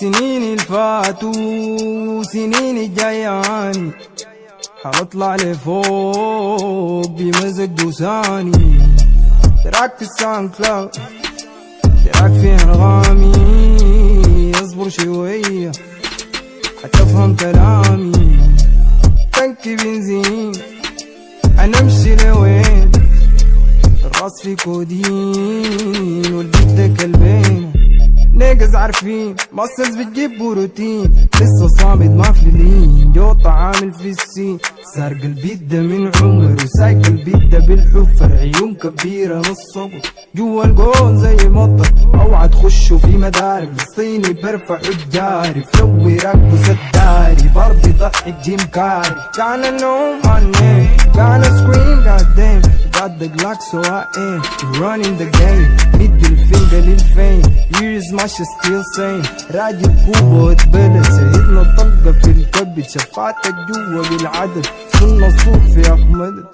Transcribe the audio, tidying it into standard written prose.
سنين الفاتوا سنين الجاياني حنطلع لفوق بمزق دوساني. تراك في الساوند كلاود، تراك في انغامي، اصبر شوية حتفهم كلامي. تنكي بنزين حنمشي لوين، الراس في كودين والجدة كلبين. نيجز عارفين ماسلز بتجيب بروتين، لسه صامد ما في لين، جوطة عامل في السين. سارق البيت ده من عمر وسايق البيت ده بالحفر، عيون كبيرة نص صبر جوا الجول زي مطر. اوعى تخشوا في مداري فلسطيني برفع حجاري، فلوي راكبو سداري برضي ضحك جيم كاري. كان النوم عني كان سكرين goddamn got the Glock so I aim running the game. مد الفنجة للفين years ماشي still same. راجل كوبا واتبلد سهدنا طلقة في الكبد، شفعتك جوا بالعدد صرنا صوف يا أحمد.